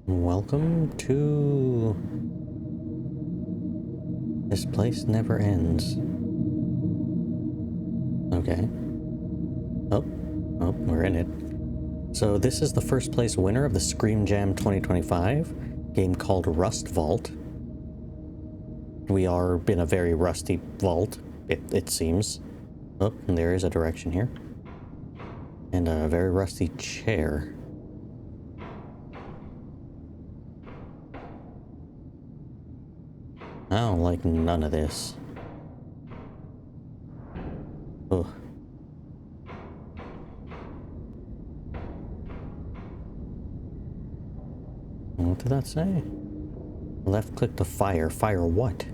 Welcome to... This place never ends. Okay. Oh, we're in it. So this is the first place winner of the Scream Jam 2025, game called Rust Vault. We are in a very rusty vault, it seems. Oh, and there is a direction here. And a very rusty chair. I don't like none of this. Ugh. What did that say? Left click to fire. Fire what?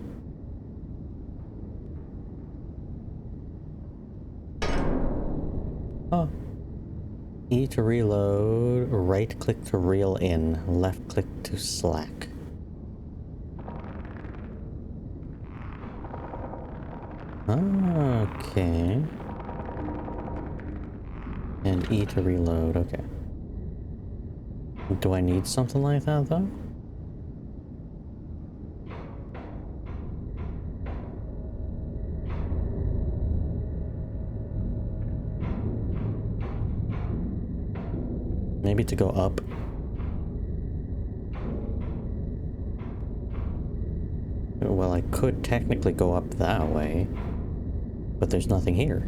Oh. E to reload, right click to reel in, left click to slack. Okay. And E to reload, okay. Do I need something like that though? Maybe to go up. Well, I could technically go up that way, but there's nothing here.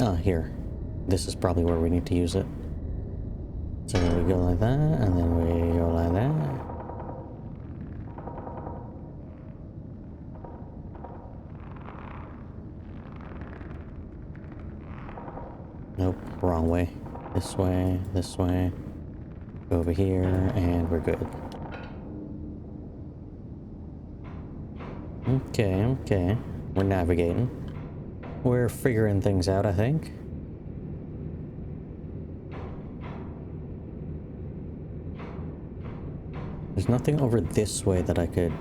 Ah, here. This is probably where we need to use it. So we go like that, and then we go like that. Nope, wrong way. This way, this way. Go over here, and we're good. Okay. We're navigating. We're figuring things out, I think. There's nothing over this way that I could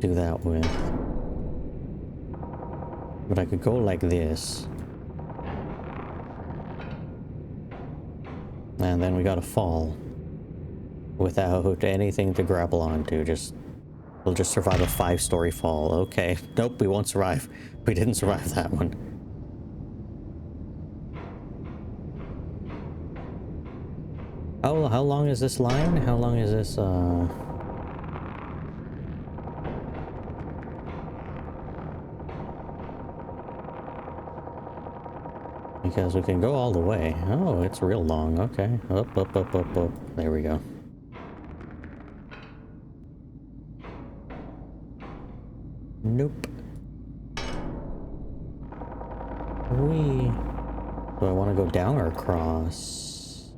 do that with. But I could go like this. And then we gotta fall. Without anything to grapple onto, we'll just survive a 5-story fall. Okay. Nope, we won't survive. We didn't survive that one. How long is this line? How long is this, Because we can go all the way. Oh, it's real long. Okay. Up. There we go. Nope. Do I want to go down or across?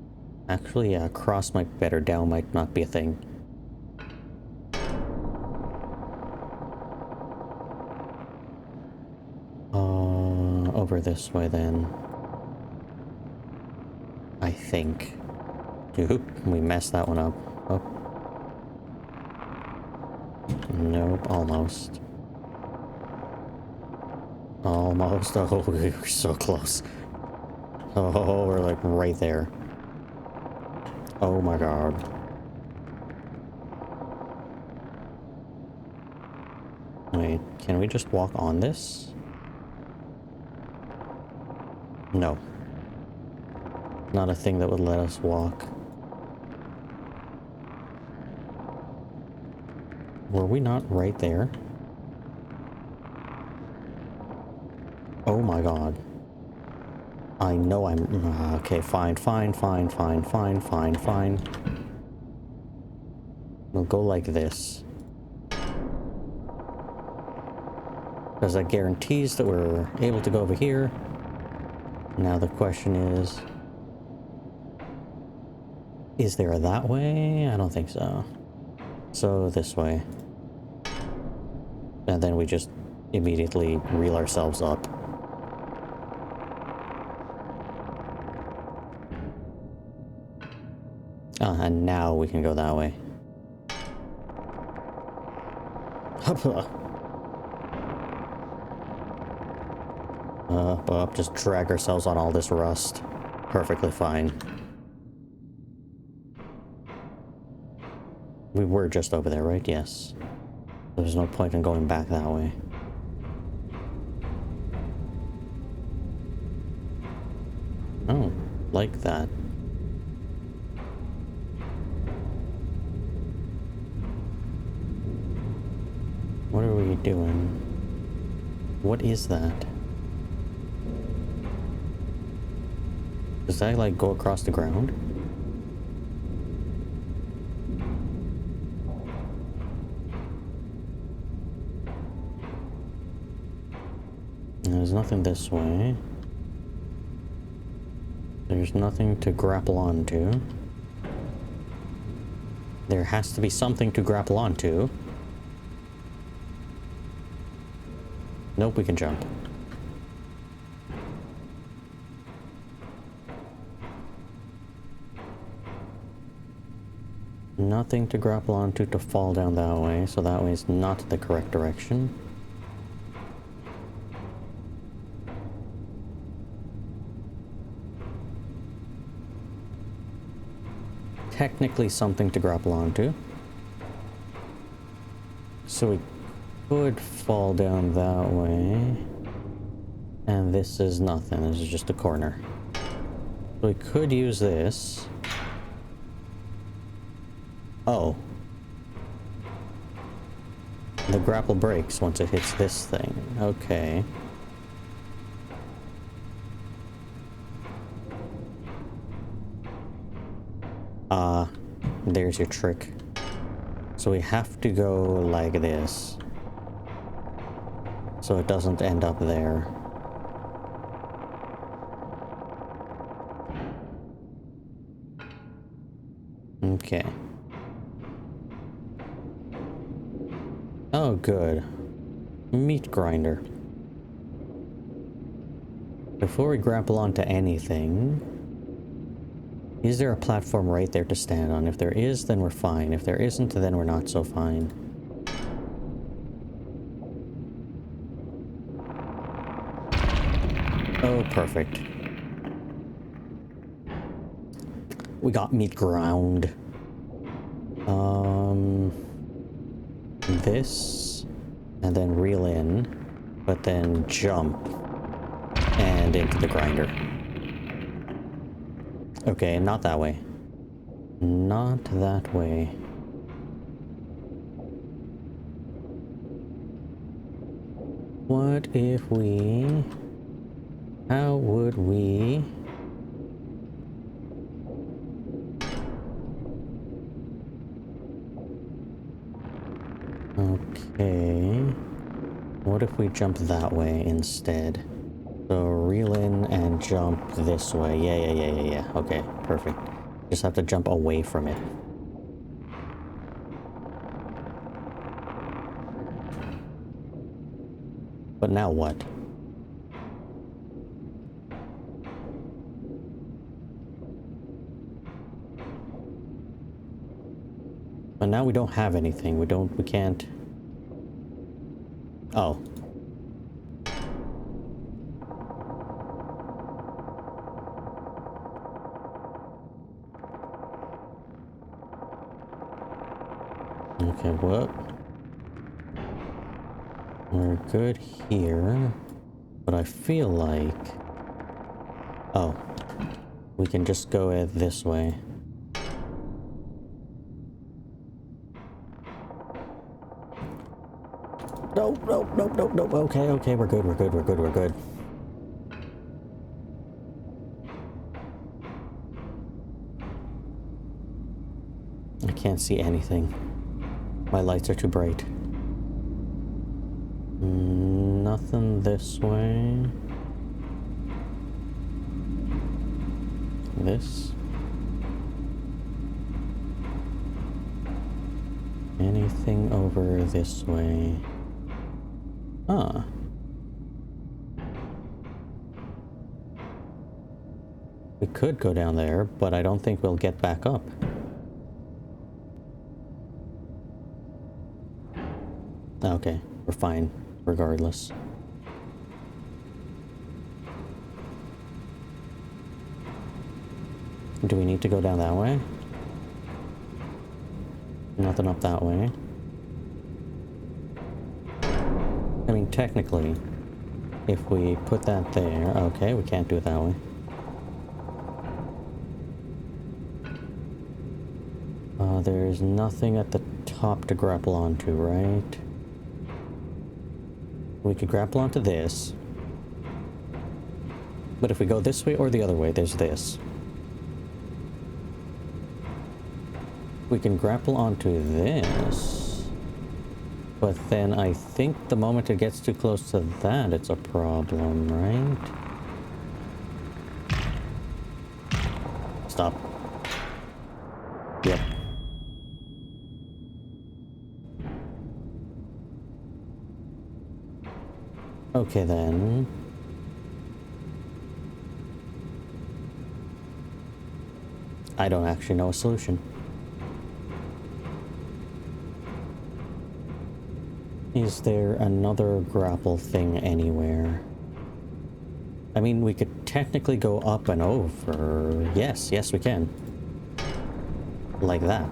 Actually, yeah, across might be better. Down might not be a thing. Over this way then. I think. Oop, we messed that one up. Oh. Nope, almost. Almost. Oh, we were so close. Oh, we're like right there. Oh my god. Wait, can we just walk on this? No. Not a thing that would let us walk. Were we not right there? Oh my god. I know I'm... okay, fine. We'll go like this. Because that guarantees that we're able to go over here. Now the question is there a that way? I don't think so. So this way. And then we just immediately reel ourselves up. And now we can go that way. Well, just drag ourselves on all this rust. Perfectly fine. We were just over there, right? Yes. There's no point in going back that way. Oh, like that. What are we doing? What is that? Does that, like, go across the ground? There's nothing this way. There's nothing to grapple onto. There has to be something to grapple onto. Nope, we can jump. Nothing to grapple onto to fall down that way, so that way is not the correct direction. Technically something to grapple onto. So we could fall down that way. And this is nothing, this is just a corner. So we could use this. Oh. The grapple breaks once it hits this thing. Okay. There's your trick. So we have to go like this. So it doesn't end up there. Okay. Oh, good. Meat grinder. Before we grapple onto anything, is there a platform right there to stand on? If there is, then we're fine. If there isn't, then we're not so fine. Oh, perfect. We got meat ground. This, and then reel in, but then jump, and into the grinder. Okay, not that way. Not that way. What if we... How would we... Okay. What if we jump that way instead? So reel in and jump this way. Yeah. Okay, perfect. Just have to jump away from it. But now what? But now we don't have anything. We can't... Oh. Okay, what? We're good here, but I feel like... Oh. We can just go this way. Nope. Okay, we're good. I can't see anything. My lights are too bright. Nothing this way. This. Anything over this way? Ah. We could go down there, but I don't think we'll get back up. Okay, we're fine, regardless. Do we need to go down that way? Nothing up that way. I mean, technically, if we put that there... Okay, we can't do it that way. There's nothing at the top to grapple onto, right? We could grapple onto this. But if we go this way or the other way, there's this. We can grapple onto this. But then I think the moment it gets too close to that, it's a problem, right? Stop. Yep. Okay then. I don't actually know a solution. Is there another grapple thing anywhere? I mean, we could technically go up and over. Yes, yes we can. Like that.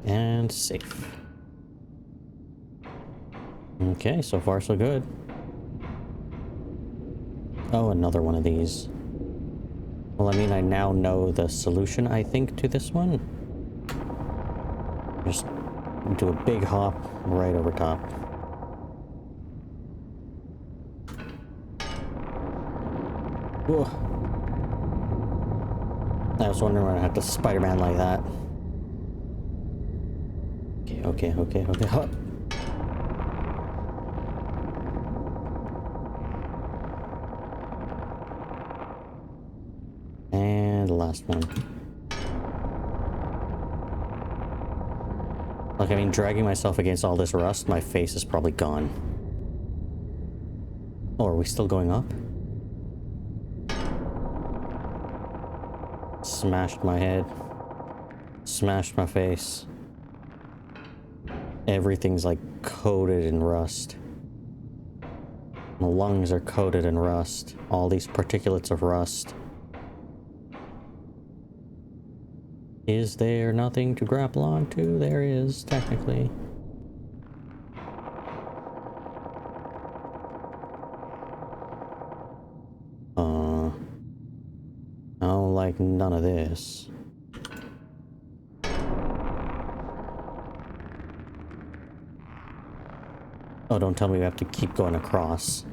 And safe. Okay, so far so good. Oh, another one of these. Well, I mean, I now know the solution, I think, to this one. Just do a big hop right over top. Whoa. I was wondering when I had to Spider-Man like that. Okay. Hop. And the last one. Like, I mean, dragging myself against all this rust, my face is probably gone. Oh, are we still going up? Smashed my head. Smashed my face. Everything's like coated in rust. My lungs are coated in rust. All these particulates of rust. Is there nothing to grapple onto? There is, technically. I don't like none of this. Oh, don't tell me we have to keep going across.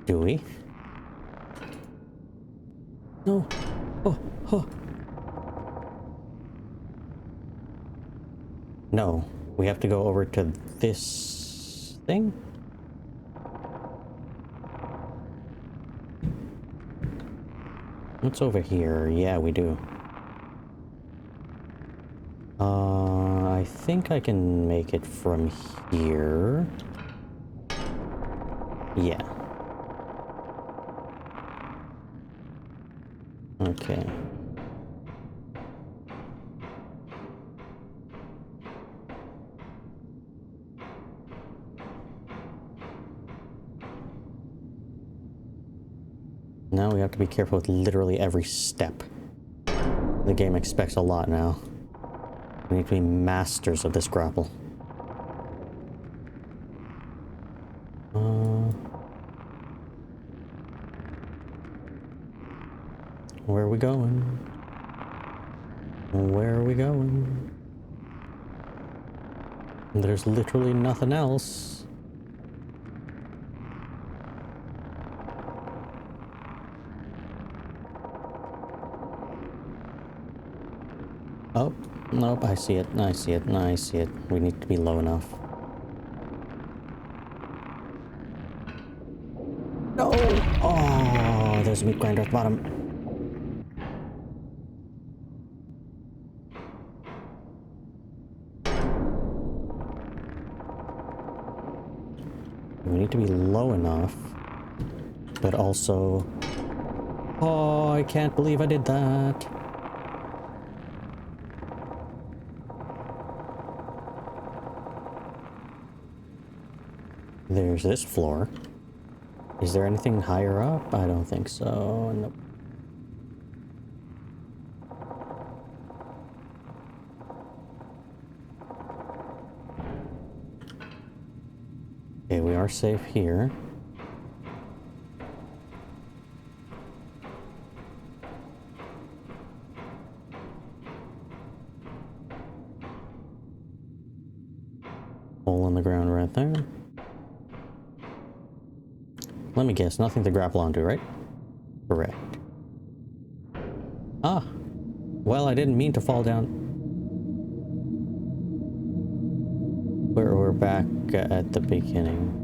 Do we? No. Oh. No. We have to go over to this thing? What's over here? Yeah, we do. I think I can make it from here. Yeah. Okay. Now we have to be careful with literally every step. The game expects a lot now. We need to be masters of this grapple. Where are we going? Where are we going? There's literally nothing else. Oh, nope, I see it. I see it. I see it. We need to be low enough. No! Oh, there's a meat grinder at the bottom. We need to be low enough, but also... Oh, I can't believe I did that. There's this floor. Is there anything higher up? I don't think so. Nope. Okay, we are safe here. Hole in the ground right there. Let me guess, nothing to grapple onto, right? Correct. Ah! Well, I didn't mean to fall down. We're back at the beginning.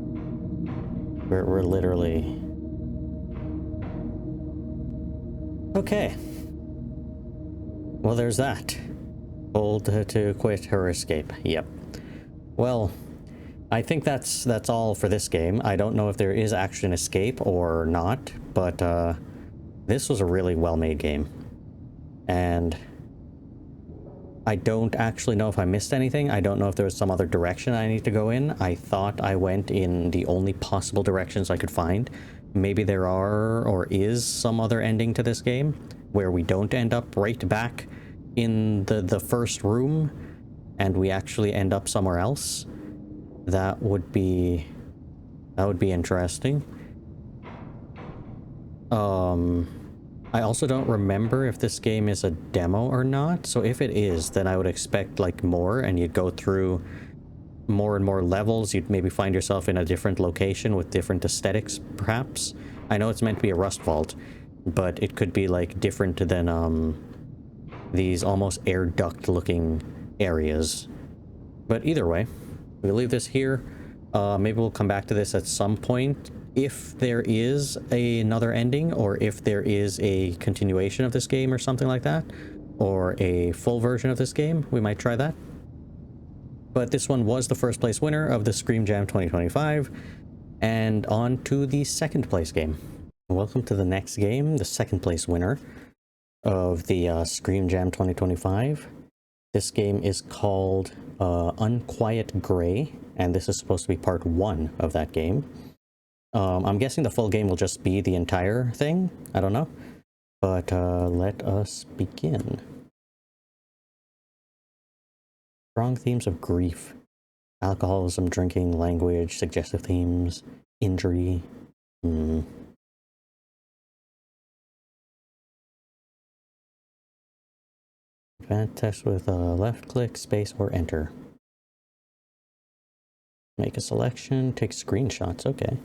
We're literally... Okay. Well, there's that. Told to quit her escape. Yep. Well, I think that's all for this game. I don't know if there is actually an escape or not, but this was a really well-made game. And I don't actually know if I missed anything. I don't know if there was some other direction I need to go in. I thought I went in the only possible directions I could find. Maybe there are or is some other ending to this game where we don't end up right back in the first room and we actually end up somewhere else. That would be interesting. I also don't remember if this game is a demo or not, so if it is, then I would expect like more, and you'd go through more and more levels. You'd maybe find yourself in a different location with different aesthetics, perhaps. I know it's meant to be a Rust Vault, but it could be like different than these almost air duct looking areas. But either way, we'll leave this here. Maybe we'll come back to this at some point if there is another ending, or if there is a continuation of this game or something like that, or a full version of this game. We might try that. But this one was the first place winner of the Scream Jam 2025, and on to the second place game. Welcome to the next game, the second place winner of the Scream Jam 2025. This game is called Unquiet Grey, and this is supposed to be part 1 of that game. I'm guessing the full game will just be the entire thing. I don't know. But let us begin. Strong themes of grief. Alcoholism, drinking, language, suggestive themes, injury. Advanced text with left click, space, or enter. Make a selection, take screenshots, okay.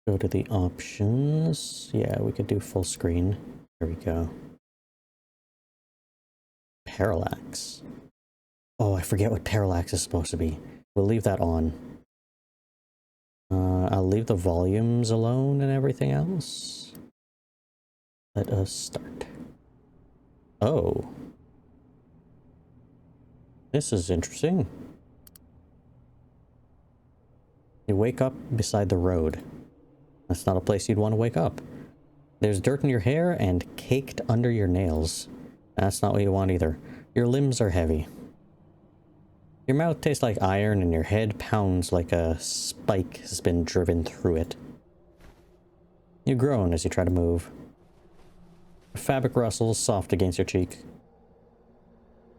Go to the options. Yeah, we could do full screen. There we go. Parallax. Oh, I forget what parallax is supposed to be. We'll leave that on. I'll leave the volumes alone and everything else. Let us start. Oh. This is interesting. You wake up beside the road. That's not a place you'd want to wake up. There's dirt in your hair and caked under your nails. That's not what you want either. Your limbs are heavy. Your mouth tastes like iron and your head pounds like a spike has been driven through it. You groan as you try to move. The fabric rustles soft against your cheek.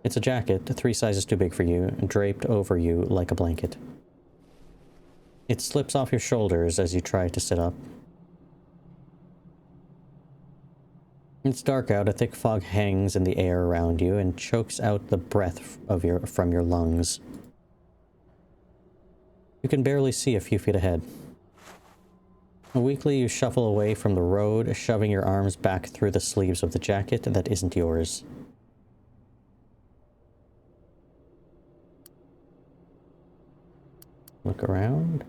It's a jacket, 3 sizes too big for you, draped over you like a blanket. It slips off your shoulders as you try to sit up. It's dark out. A thick fog hangs in the air around you and chokes out the breath from your lungs. You can barely see a few feet ahead. Weakly, you shuffle away from the road, shoving your arms back through the sleeves of the jacket that isn't yours. Look around.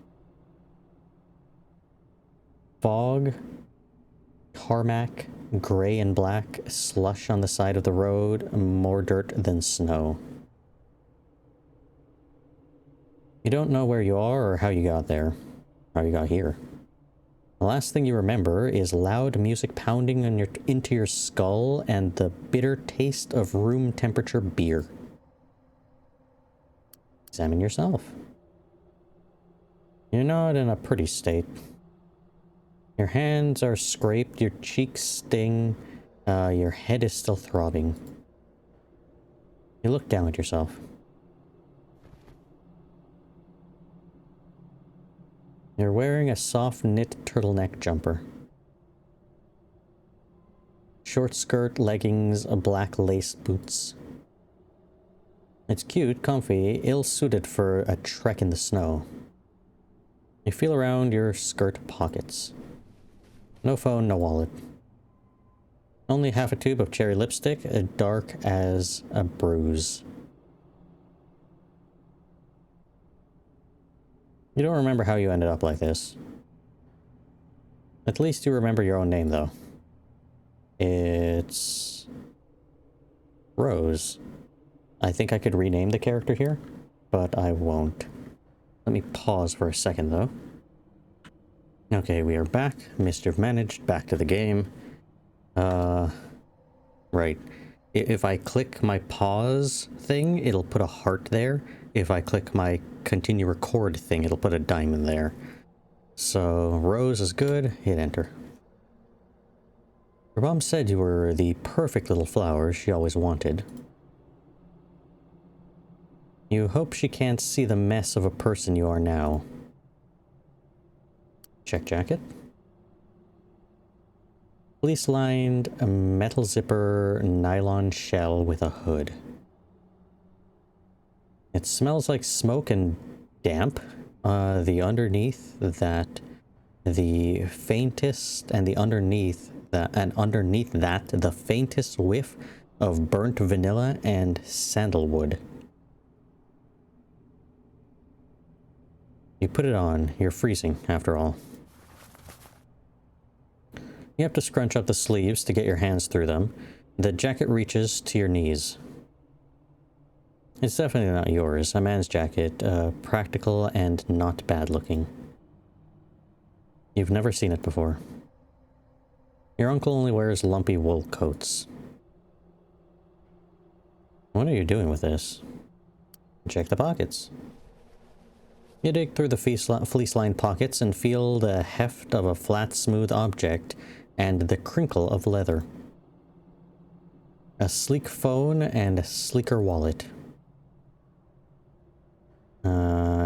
Fog, tarmac, gray and black, slush on the side of the road, more dirt than snow. You don't know where you are or how you got there. How you got here. The last thing you remember is loud music pounding into your skull and the bitter taste of room temperature beer. Examine yourself. You're not in a pretty state. Your hands are scraped, your cheeks sting, your head is still throbbing. You look down at yourself. You're wearing a soft knit turtleneck jumper. Short skirt, leggings, black lace boots. It's cute, comfy, ill-suited for a trek in the snow. You feel around your skirt pockets. No phone, no wallet. Only half a tube of cherry lipstick, dark as a bruise. You don't remember how you ended up like this. At least you remember your own name, though. It's Rose. I think I could rename the character here, but I won't. Let me pause for a second, though. Okay, we are back. Mischief managed. Back to the game. Right. If I click my pause thing, it'll put a heart there. If I click my continue record thing, it'll put a diamond there. So, Rose is good. Hit enter. Your mom said you were the perfect little flower she always wanted. You hope she can't see the mess of a person you are now. Check jacket. Fleece-lined metal zipper nylon shell with a hood. It smells like smoke and damp. Underneath that, the faintest whiff of burnt vanilla and sandalwood. You put it on. You're freezing, after all. You have to scrunch up the sleeves to get your hands through them. The jacket reaches to your knees. It's definitely not yours. A man's jacket, practical and not bad looking. You've never seen it before. Your uncle only wears lumpy wool coats. What are you doing with this? Check the pockets. You dig through the fleece-lined pockets and feel the heft of a flat, smooth object and the crinkle of leather. A sleek phone and a sleeker wallet.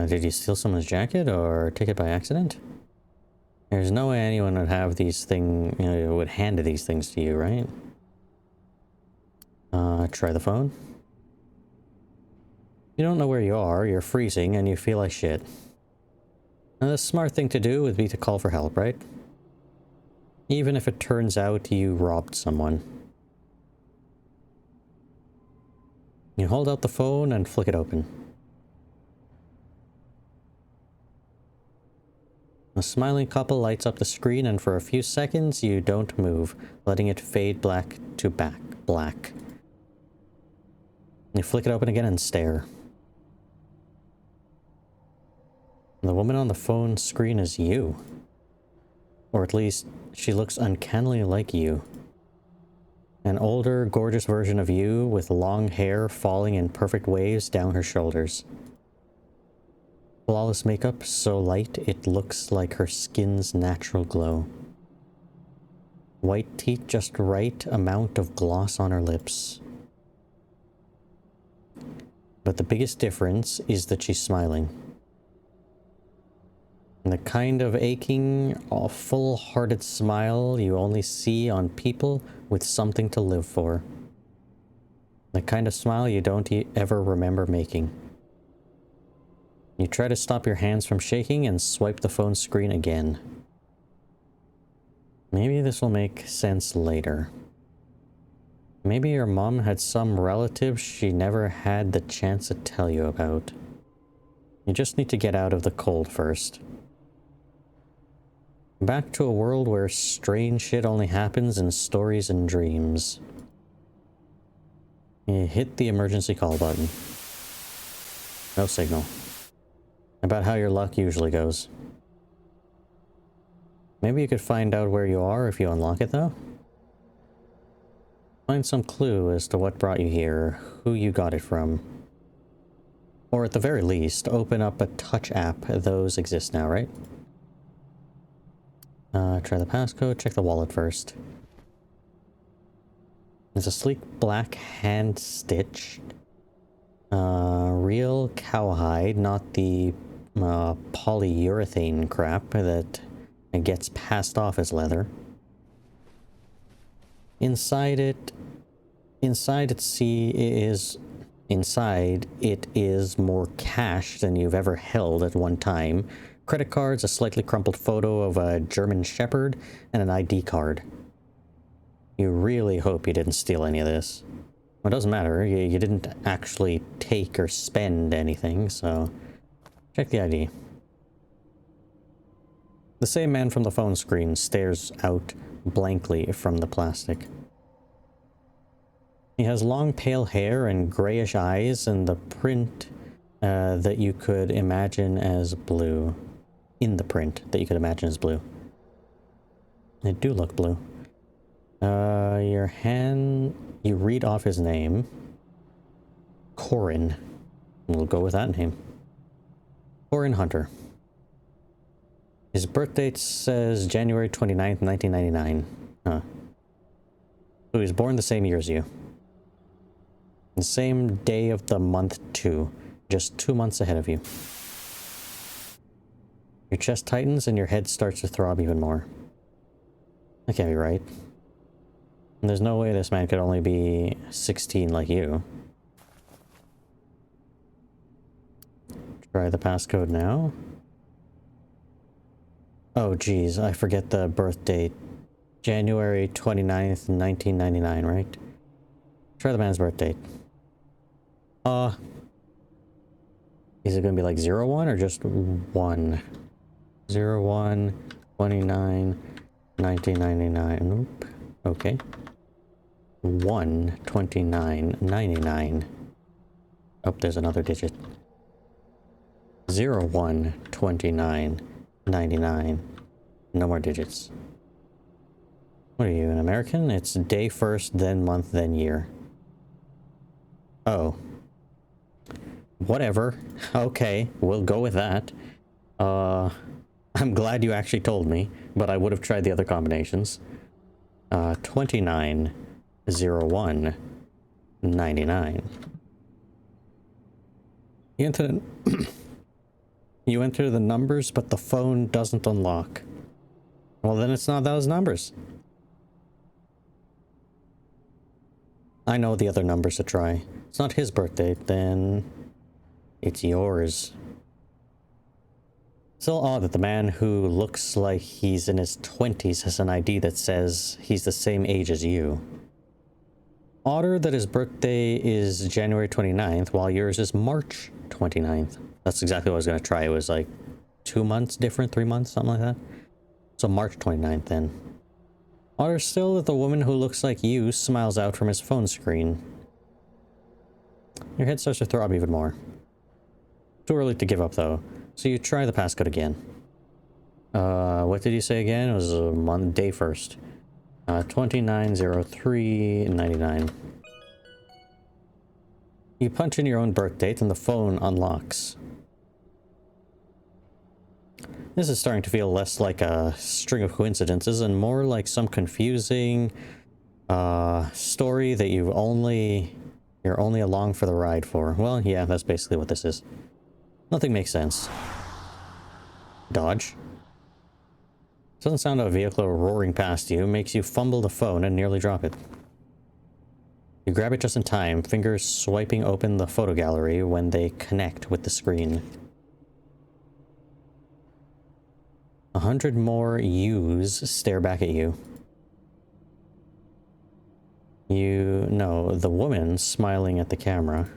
Did you steal someone's jacket or take it by accident? There's no way anyone would have these things, would hand these things to you, right? Try the phone. You don't know where you are, you're freezing, and you feel like shit. Now, the smart thing to do would be to call for help, right? Even if it turns out you robbed someone. You hold out the phone and flick it open. A smiling couple lights up the screen, and for a few seconds you don't move, letting it fade black to black. You flick it open again and stare. The woman on the phone screen is you. Or at least, she looks uncannily like you. An older, gorgeous version of you with long hair falling in perfect waves down her shoulders. Flawless makeup, so light it looks like her skin's natural glow. White teeth, just right amount of gloss on her lips. But the biggest difference is that she's smiling. And the kind of aching, full-hearted smile you only see on people with something to live for. The kind of smile you don't ever remember making. You try to stop your hands from shaking and swipe the phone screen again. Maybe this will make sense later. Maybe your mom had some relative she never had the chance to tell you about. You just need to get out of the cold first. Back to a world where strange shit only happens in stories and dreams. You hit the emergency call button. No signal. About how your luck usually goes. Maybe you could find out where you are if you unlock it, though? Find some clue as to what brought you here, who you got it from. Or at the very least, open up a touch app. Those exist now, right? Try the passcode, check the wallet first. There's a sleek black hand stitch. Real cowhide, not the polyurethane crap that gets passed off as leather. Inside it is more cash than you've ever held at one time. Credit cards, a slightly crumpled photo of a German Shepherd, and an ID card. You really hope you didn't steal any of this. Well, it doesn't matter. You didn't actually take or spend anything, so check the ID. The same man from the phone screen stares out blankly from the plastic. He has long pale hair and grayish eyes and the print that you could imagine as blue. In the print that you could imagine as blue. They do look blue. You read off his name. Corin. We'll go with that name. Corin Hunter. His birth date says January 29th, 1999. Huh. So he was born the same year as you. The same day of the month too. Just 2 months ahead of you. Your chest tightens and your head starts to throb even more. That can't be right. And there's no way this man could only be 16 like you. Try the passcode now. Oh geez, I forget the birth date. January 29th, 1999, right? Try the man's birth date. Is it gonna be like 01 or just 1? 01, 29, 1999. Nope. Okay. 1, 29, 99. Oh, there's another digit. 01, 29, 99. No more digits. What are you, an American? It's day first, then month, then year. Oh. Whatever. Okay, we'll go with that. I'm glad you actually told me, but I would have tried the other combinations. 29, 01, 99. You enter the numbers, but the phone doesn't unlock. Well, then it's not those numbers. I know the other numbers to try. It's not his birthday, then it's yours. Still odd that the man who looks like he's in his 20s has an ID that says he's the same age as you. Odder that his birthday is January 29th, while yours is March 29th. That's exactly what I was going to try. It was like 2 months different, 3 months, something like that. So March 29th then. Odder still that the woman who looks like you smiles out from his phone screen. Your head starts to throb even more. Too early to give up though. So you try the passcode again. What did you say again? It was a month, day first. 290399. You punch in your own birth date and the phone unlocks. This is starting to feel less like a string of coincidences and more like some confusing story that you're only along for the ride for. Well, yeah, that's basically what this is. Nothing makes sense. Dodge. Doesn't sound like a vehicle roaring past you, makes you fumble the phone and nearly drop it. You grab it just in time, fingers swiping open the photo gallery when they connect with the screen. 100 more yous stare back at you. You know the woman smiling at the camera.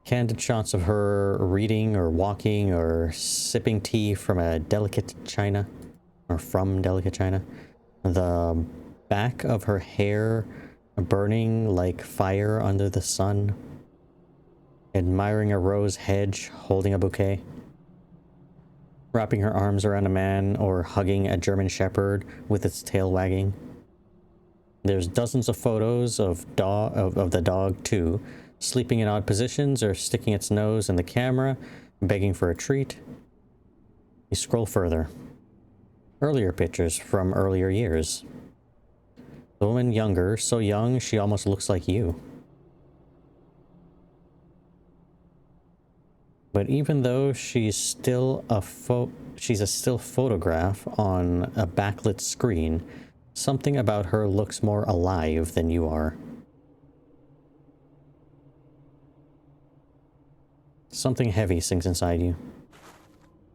Candid shots of her reading or walking or sipping tea from a delicate china, or from delicate china. The back of her hair burning like fire under the sun. admiring a rose hedge, holding a bouquet, wrapping her arms around a man, or hugging a German shepherd with its tail wagging. There's dozens of photos of the dog too, sleeping in odd positions or sticking its nose in the camera, begging for a treat. You scroll further. Earlier pictures from earlier years. The woman younger, so young she almost looks like you. But even though she's still a still photograph on a backlit screen, something about her looks more alive than you are. Something heavy sinks inside you.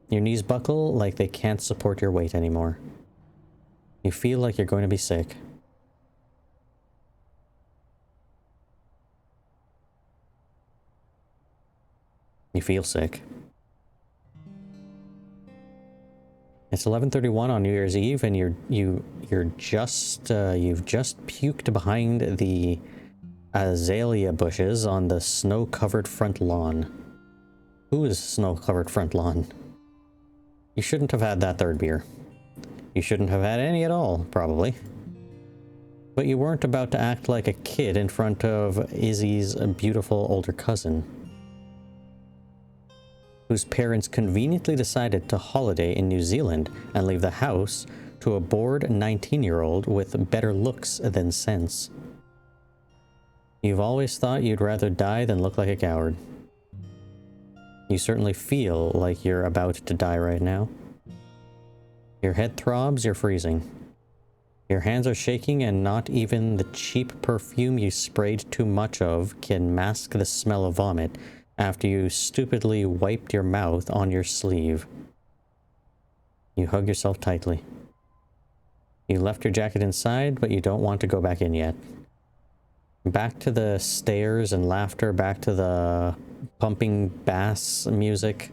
Your knees buckle like they can't support your weight anymore. You feel like you're going to be sick. You feel sick. It's 11:31 on New Year's Eve, and you've just puked behind the azalea bushes on the snow-covered front lawn. Whose snow-covered front lawn? You shouldn't have had that third beer. You shouldn't have had any at all, probably. But you weren't about to act like a kid in front of Izzy's beautiful older cousin, whose parents conveniently decided to holiday in New Zealand and leave the house to a bored 19-year-old with better looks than sense. You've always thought you'd rather die than look like a coward. You certainly feel like you're about to die right now. Your head throbs, you're freezing. Your hands are shaking, and not even the cheap perfume you sprayed too much of can mask the smell of vomit after you stupidly wiped your mouth on your sleeve. You hug yourself tightly. You left your jacket inside, but you don't want to go back in yet. Back to the stares and laughter, back to the pumping bass music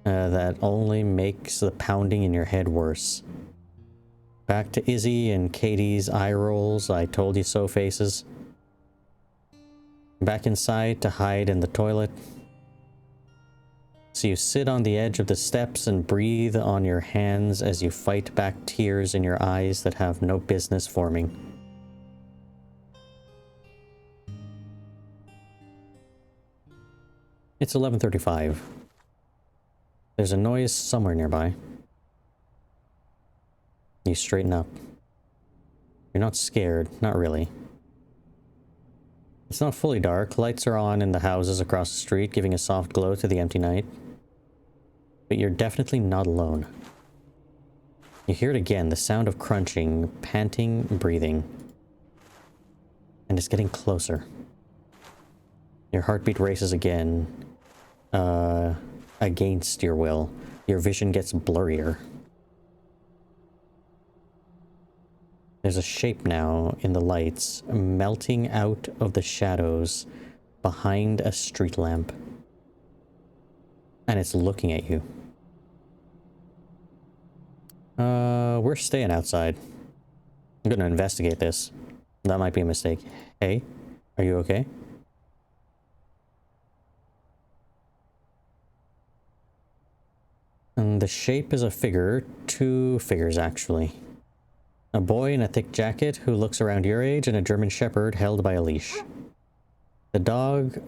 that only makes the pounding in your head worse. Back to Izzy and Katie's eye rolls, I told you so faces. Back inside to hide in the toilet. So you sit on the edge of the steps and breathe on your hands as you fight back tears in your eyes that have no business forming. It's 11:35. There's a noise somewhere nearby. You straighten up. You're not scared, not really. It's not fully dark. Lights are on in the houses across the street, giving a soft glow to the empty night. But you're definitely not alone. You hear it again, the sound of crunching, panting, breathing. And it's getting closer. Your heartbeat races again. Against your will. Your vision gets blurrier. There's a shape now in the lights, melting out of the shadows behind a street lamp. And it's looking at you. We're staying outside. I'm gonna investigate this. That might be a mistake. Hey, are you okay? And the shape is a figure, two figures actually. A boy in a thick jacket who looks around your age, and a German shepherd held by a leash. The dog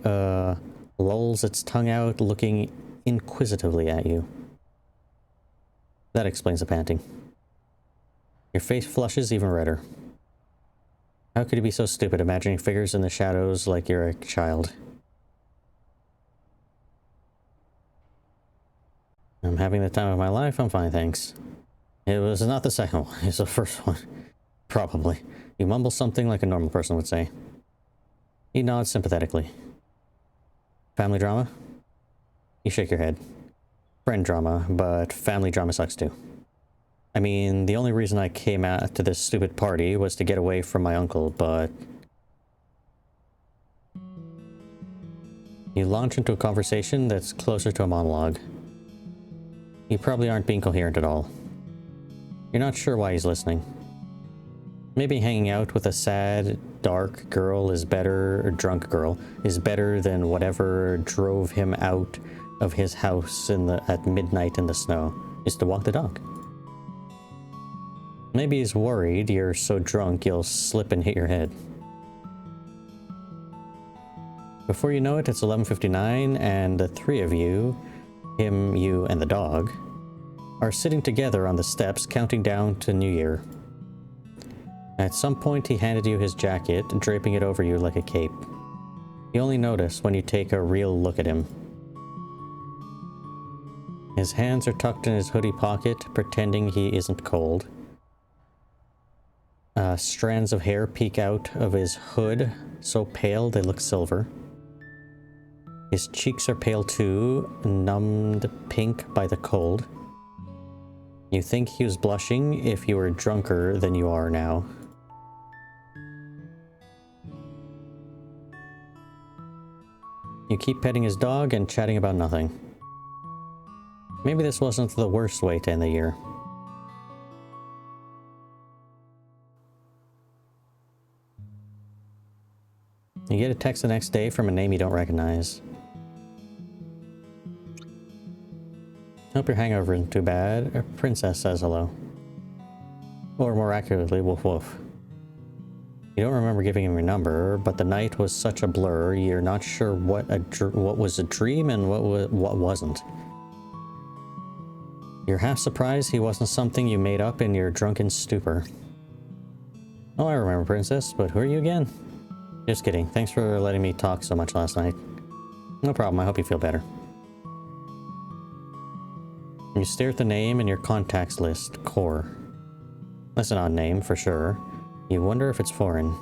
lolls its tongue out, looking inquisitively at you. That explains the panting. Your face flushes even redder. How could you be so stupid, imagining figures in the shadows like you're a child? I'm having the time of my life. I'm fine, thanks. It was not the second one. It's the first one. Probably. You mumble something like a normal person would say. He nods sympathetically. Family drama? You shake your head. Friend drama, but family drama sucks too. I mean, the only reason I came out to this stupid party was to get away from my uncle, but... You launch into a conversation that's closer to a monologue. You probably aren't being coherent at all. You're not sure why he's listening. Maybe hanging out with a sad, dark girl is better, or drunk girl, is better than whatever drove him out of his house at midnight in the snow, is to walk the dog. Maybe he's worried you're so drunk you'll slip and hit your head. Before you know it, it's 11:59, and the three of you, him, you, and the dog, are sitting together on the steps counting down to New Year. At some point, he handed you his jacket, draping it over you like a cape. You only notice when you take a real look at him. His hands are tucked in his hoodie pocket, pretending he isn't cold. Strands of hair peek out of his hood, so pale they look silver. His cheeks are pale too, numbed pink by the cold. You think he was blushing if you were drunker than you are now. You keep petting his dog and chatting about nothing. Maybe this wasn't the worst way to end the year. You get a text the next day from a name you don't recognize. Hope your hangover isn't too bad. A princess says hello. Or more accurately, woof woof. You don't remember giving him your number, but the night was such a blur, you're not sure what was a dream and what wasn't. You're half surprised he wasn't something you made up in your drunken stupor. Oh, I remember, princess, but who are you again? Just kidding. Thanks for letting me talk so much last night. No problem, I hope you feel better. You stare at the name in your contacts list, Core. That's an odd name, for sure. You wonder if it's foreign.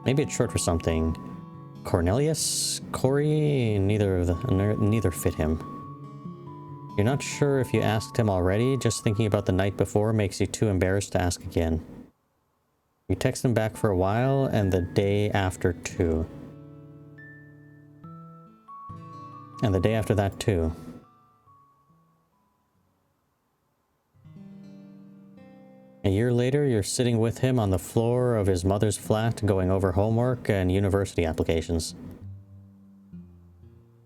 Maybe it's short for something. Cornelius? Corey? Neither fit him. You're not sure if you asked him already, just thinking about the night before makes you too embarrassed to ask again. You text him back for a while, and the day after too. And the day after that too. A year later, you're sitting with him on the floor of his mother's flat going over homework and university applications.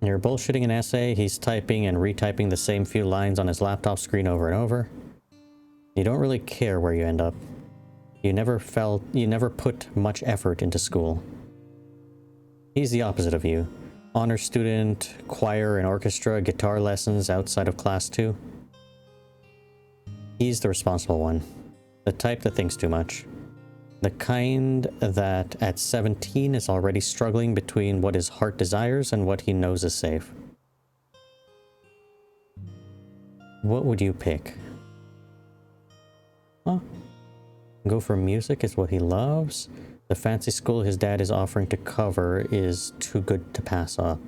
You're bullshitting an essay, he's typing and retyping the same few lines on his laptop screen over and over. You don't really care where you end up. You never put much effort into school. He's the opposite of you. Honor student, choir and orchestra, guitar lessons outside of class too. He's the responsible one. The type that thinks too much. The kind that at 17 is already struggling between what his heart desires and what he knows is safe. What would you pick? Huh? Go for music is what he loves. The fancy school his dad is offering to cover is too good to pass up.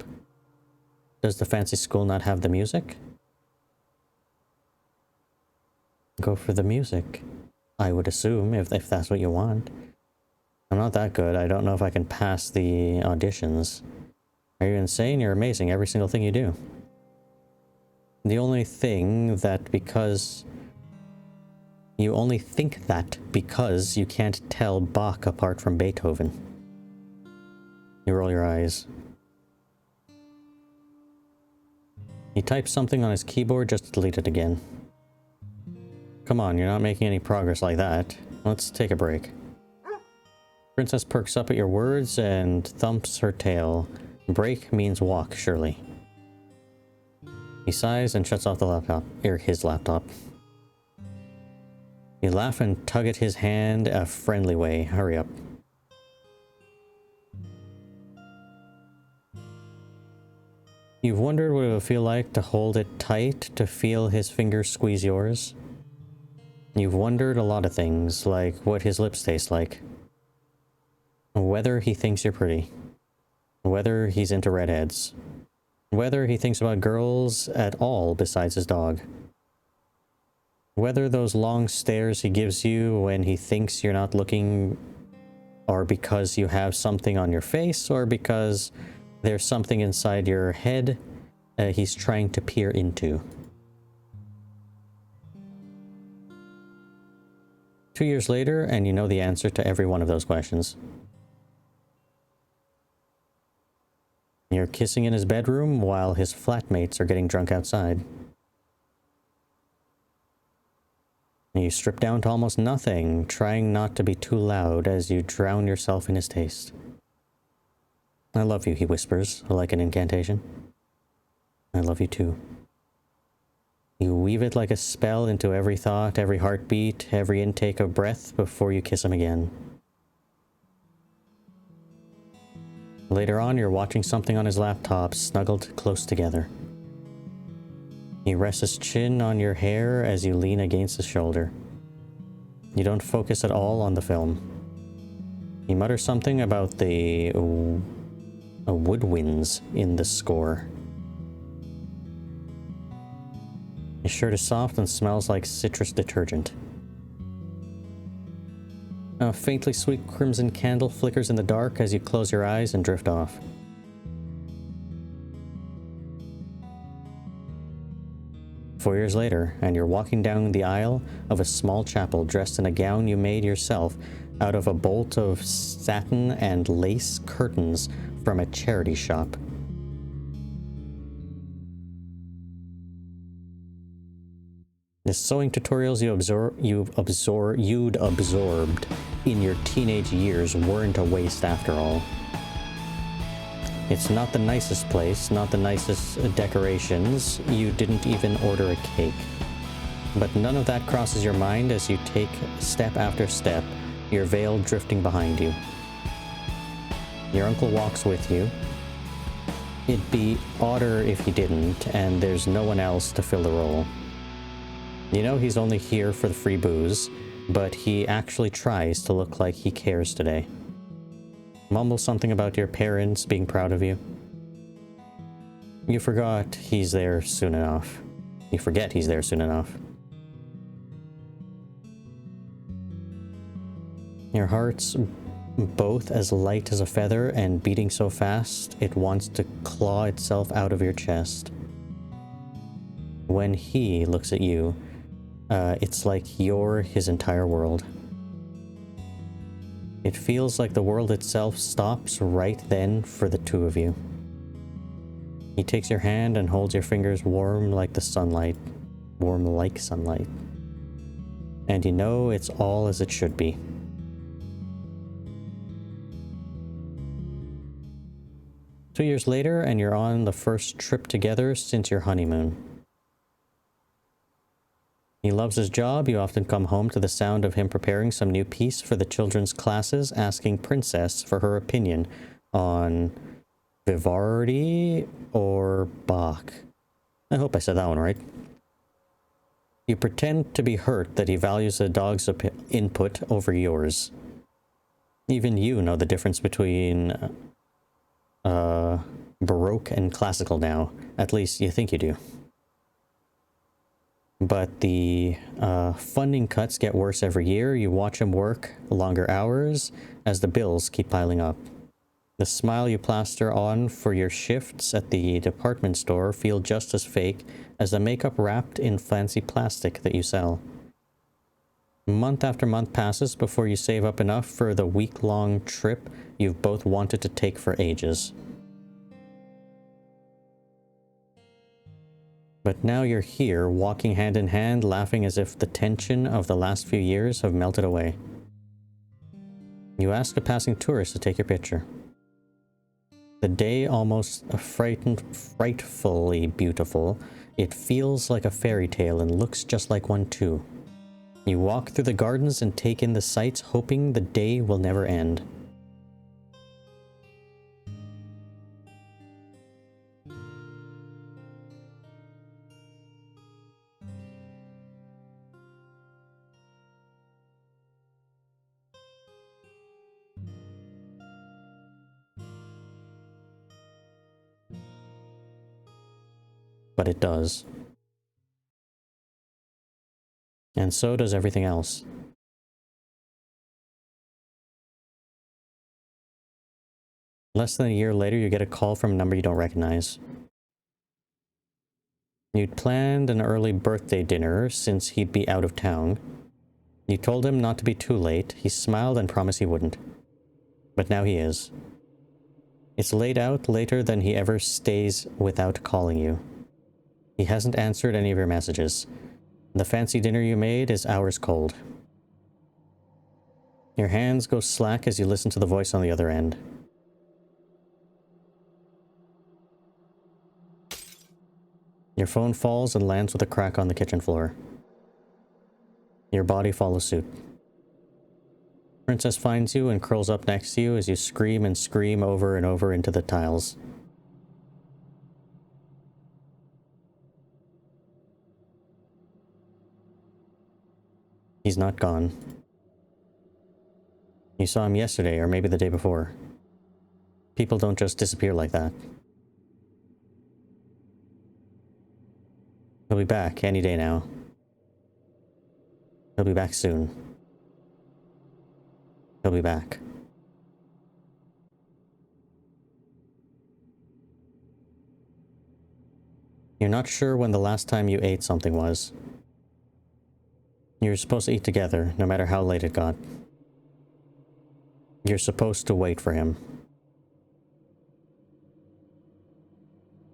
Does the fancy school not have the music? Go for the music. I would assume, if that's what you want. I'm not that good. I don't know if I can pass the auditions. Are you insane? You're amazing. Every single thing you do. The only thing that because... You only think that because you can't tell Bach apart from Beethoven. You roll your eyes. He types something on his keyboard just to delete it again. Come on, you're not making any progress like that. Let's take a break. Princess perks up at your words and thumps her tail. Break means walk, surely. He sighs and shuts off the laptop, his laptop. You laugh and tug at his hand a friendly way. Hurry up. You've wondered what it would feel like to hold it tight, to feel his fingers squeeze yours. You've wondered a lot of things, like what his lips taste like. Whether he thinks you're pretty. Whether he's into redheads. Whether he thinks about girls at all besides his dog. Whether those long stares he gives you when he thinks you're not looking are because you have something on your face or because there's something inside your head he's trying to peer into. 2 years later, and you know the answer to every one of those questions. You're kissing in his bedroom while his flatmates are getting drunk outside. You strip down to almost nothing, trying not to be too loud as you drown yourself in his taste. I love you, he whispers, like an incantation. I love you too. You weave it like a spell into every thought, every heartbeat, every intake of breath before you kiss him again. Later on, you're watching something on his laptop, snuggled close together. He rests his chin on your hair as you lean against his shoulder. You don't focus at all on the film. He mutters something about the woodwinds in the score. His shirt is soft and smells like citrus detergent. A faintly sweet crimson candle flickers in the dark as you close your eyes and drift off. Four years later, and you're walking down the aisle of a small chapel dressed in a gown you made yourself out of a bolt of satin and lace curtains from a charity shop. The sewing tutorials you'd absorbed in your teenage years weren't a waste after all. It's not the nicest place, not the nicest decorations. You didn't even order a cake. But none of that crosses your mind as you take step after step, your veil drifting behind you. Your uncle walks with you. It'd be odder if he didn't, and there's no one else to fill the role. You know he's only here for the free booze, but he actually tries to look like he cares today. Mumble something about your parents being proud of you. You forgot he's there soon enough. You forget he's there soon enough. Your heart's both as light as a feather and beating so fast it wants to claw itself out of your chest. When he looks at you, it's like you're his entire world. It feels like the world itself stops right then for the two of you. He takes your hand and holds your fingers warm like sunlight. And you know it's all as it should be. Two years later, and you're on the first trip together since your honeymoon. He loves his job. You often come home to the sound of him preparing some new piece for the children's classes, asking Princess for her opinion on Vivaldi or Bach. I hope I said that one right. You pretend to be hurt that he values the dog's input over yours. Even you know the difference between Baroque and classical now. At least you think you do. But the funding cuts get worse every year. You watch him work longer hours as the bills keep piling up. The smile you plaster on for your shifts at the department store feel just as fake as the makeup wrapped in fancy plastic that you sell. Month after month passes before you save up enough for the week-long trip you've both wanted to take for ages. But now you're here, walking hand in hand, laughing as if the tension of the last few years have melted away. You ask a passing tourist to take your picture. The day almost frightfully beautiful. It feels like a fairy tale and looks just like one too. You walk through the gardens and take in the sights, hoping the day will never end. But it does. And so does everything else. Less than a year later, you get a call from a number you don't recognize. You'd planned an early birthday dinner since he'd be out of town. You told him not to be too late. He smiled and promised he wouldn't. But now he is. It's laid out later than he ever stays without calling you. He hasn't answered any of your messages. The fancy dinner you made is hours cold. Your hands go slack as you listen to the voice on the other end. Your phone falls and lands with a crack on the kitchen floor. Your body follows suit. Princess finds you and curls up next to you as you scream and scream over and over into the tiles. He's not gone. You saw him yesterday, or maybe the day before. People don't just disappear like that. He'll be back any day now. He'll be back soon. He'll be back. You're not sure when the last time you ate something was. You're supposed to eat together, no matter how late it got. You're supposed to wait for him.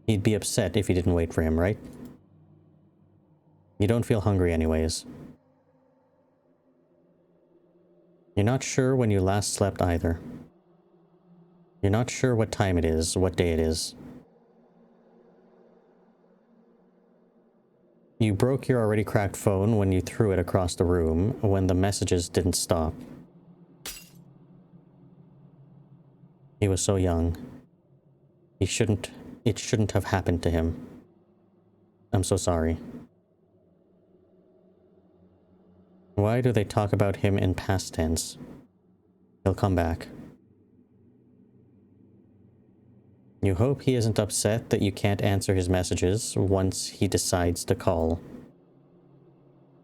He'd be upset if you didn't wait for him, right? You don't feel hungry anyways. You're not sure when you last slept either. You're not sure what time it is, what day it is. You broke your already cracked phone when you threw it across the room, when the messages didn't stop. He was so young. It shouldn't have happened to him. I'm so sorry. Why do they talk about him in past tense? He'll come back. You hope he isn't upset that you can't answer his messages once he decides to call.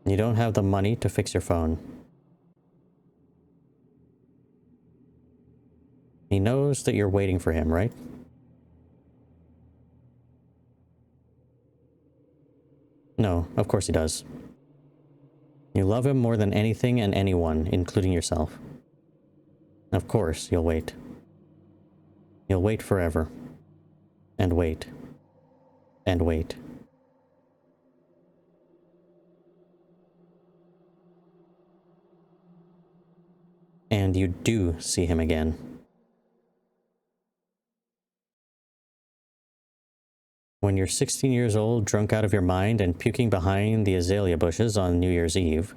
You don't have the money to fix your phone. He knows that you're waiting for him, right? No, of course he does. You love him more than anything and anyone, including yourself. Of course, you'll wait. You'll wait forever. And wait. And wait. And you do see him again. When you're 16 years old, drunk out of your mind, and puking behind the azalea bushes on New Year's Eve.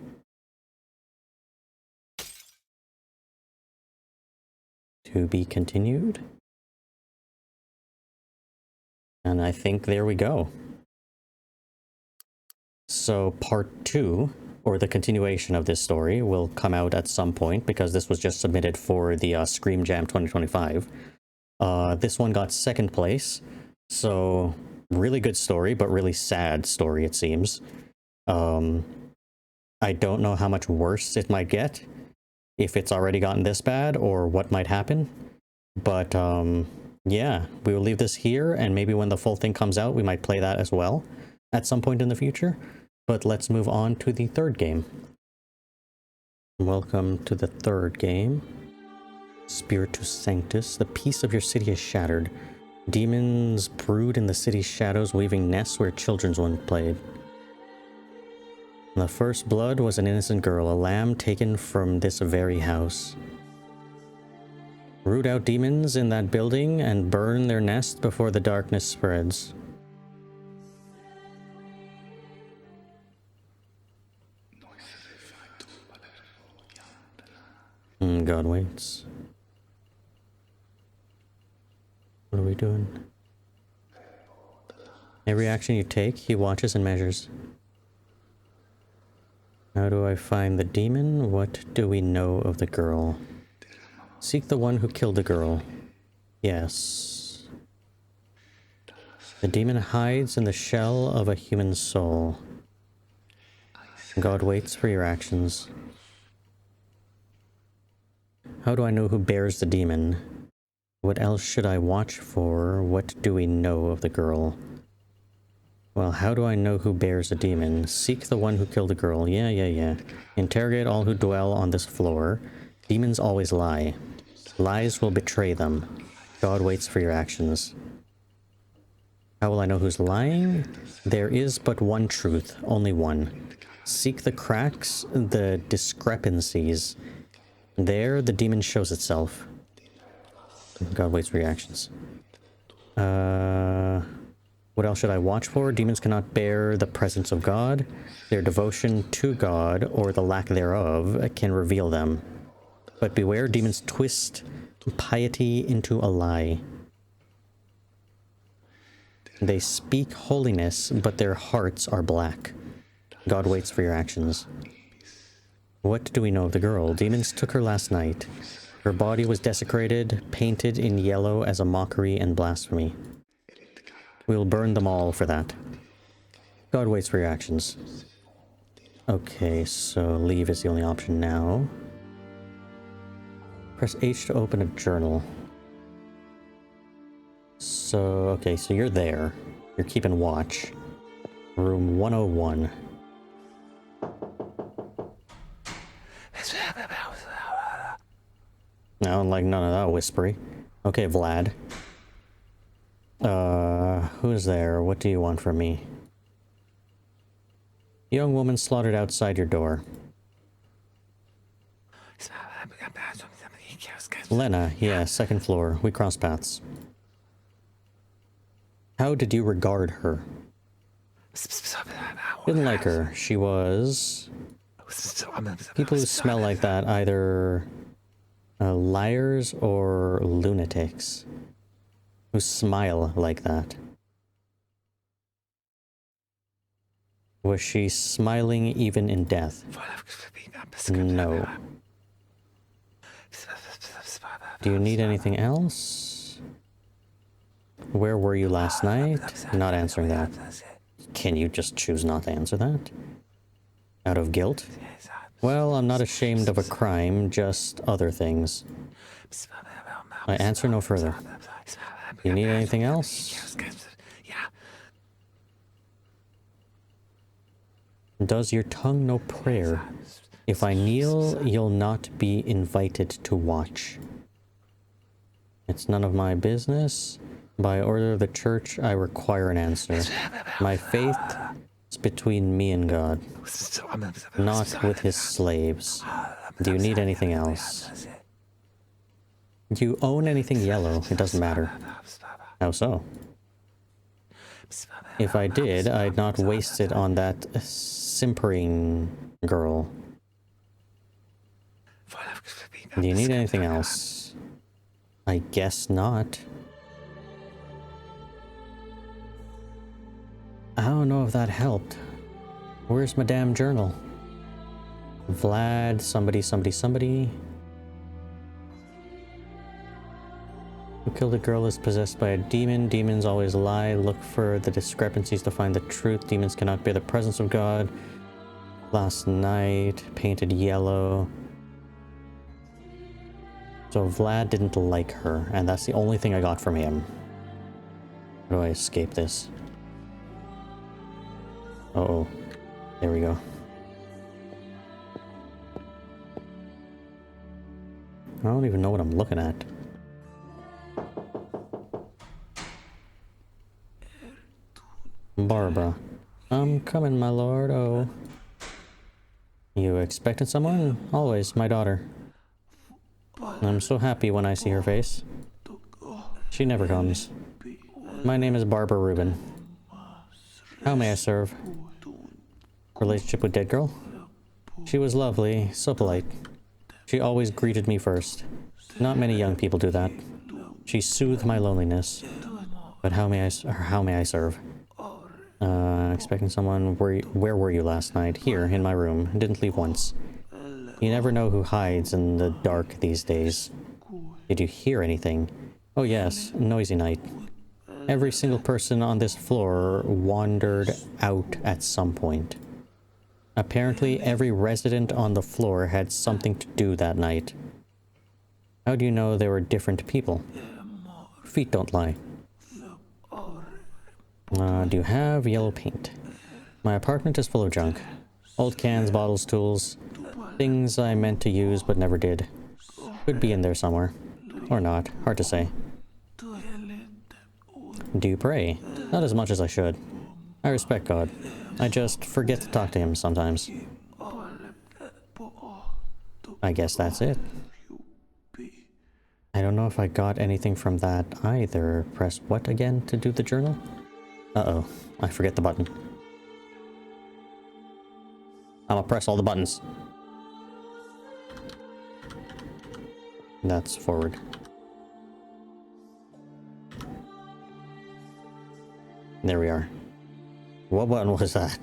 To be continued. And I think there we go. So part 2, or the continuation of this story, will come out at some point, because this was just submitted for the Scream Jam 2025. This one got 2nd place, so really good story, but really sad story, it seems. I don't know how much worse it might get, if it's already gotten this bad, or what might happen. But yeah, we will leave this here, and maybe when the full thing comes out, we might play that as well at some point in the future. But let's move on to the 3rd game. Welcome to the 3rd game. Spiritus Sanctus. The peace of your city is shattered. Demons brood in the city's shadows, weaving nests where children once played. The first blood was an innocent girl, a lamb taken from this very house. Root out demons in that building and burn their nest before the darkness spreads. God waits. What are we doing? Every action you take, he watches and measures. How do I find the demon? What do we know of the girl? Seek the one who killed the girl. Yes. The demon hides in the shell of a human soul. God waits for your actions. How do I know who bears the demon? What else should I watch for? What do we know of the girl? Well, how do I know who bears a demon? Seek the one who killed a girl. Yeah. Interrogate all who dwell on this floor. Demons always lie. Lies will betray them. God waits for your actions. How will I know who's lying? There is but one truth, only one. Seek the cracks, the discrepancies. There, the demon shows itself. God waits for your actions. What else should I watch for? Demons cannot bear the presence of God. Their devotion to God, or the lack thereof, can reveal them. But beware, demons twist piety into a lie. They speak holiness, but their hearts are black. God waits for your actions. What do we know of the girl? Demons took her last night. Her body was desecrated, painted in yellow as a mockery and blasphemy. We will burn them all for that. God waits for your actions. Okay, so leave is the only option now. Press H to open a journal. So, okay, so you're there. You're keeping watch. Room 101. I don't like none of that whispery. Okay, Vlad. Who's there? What do you want from me? Young woman slaughtered outside your door. Lena, yeah, second floor. We cross paths. How did you regard her? Didn't like her. She was... People who smell like that either liars or lunatics. Who smile like that. Was she smiling even in death? No. Do you need anything else? Where were you last night? Not answering that. Can you just choose not to answer that? Out of guilt? Well, I'm not ashamed of a crime, just other things. I answer no further. You need anything else? Does your tongue know prayer? If I kneel, you'll not be invited to watch. It's none of my business. By order of the church, I require an answer. My faith is between me and God, not with his slaves. Do you need anything else? Do you own anything yellow? It doesn't matter. How so? If I did, I'd not waste it on that simpering girl. Do you need anything else? I guess not. I don't know if that helped. Where's my damn journal? Vlad, somebody. Who killed a girl is possessed by a demon. Demons always lie. Look for the discrepancies to find the truth. Demons cannot bear the presence of God. Last night, painted yellow. So Vlad didn't like her, and that's the only thing I got from him. How do I escape this? Uh-oh. There we go. I don't even know what I'm looking at. Barbara. I'm coming, my lord. Oh. You expecting someone? Always, my daughter. I'm so happy when I see her face. She never comes. My name is Barbara Rubin. How may I serve? Relationship with dead girl? She was lovely, so polite. She always greeted me first. Not many young people do that. She soothed my loneliness. But how may I serve? Expecting someone. Where were you last night? Here, in my room. Didn't leave once. You never know who hides in the dark these days. Did you hear anything? Oh yes, noisy night. Every single person on this floor wandered out at some point. Apparently, every resident on the floor had something to do that night. How do you know there were different people? Feet don't lie. Do you have yellow paint? My apartment is full of junk. Old cans, bottles, tools. Things I meant to use but never did. Could be in there somewhere. Or not. Hard to say. Do you pray? Not as much as I should. I respect God. I just forget to talk to him sometimes. I guess that's it. I don't know if I got anything from that either. Press what again to do the journal? Uh-oh. I forget the button. I'm gonna press all the buttons. That's forward. There we are. What button was that?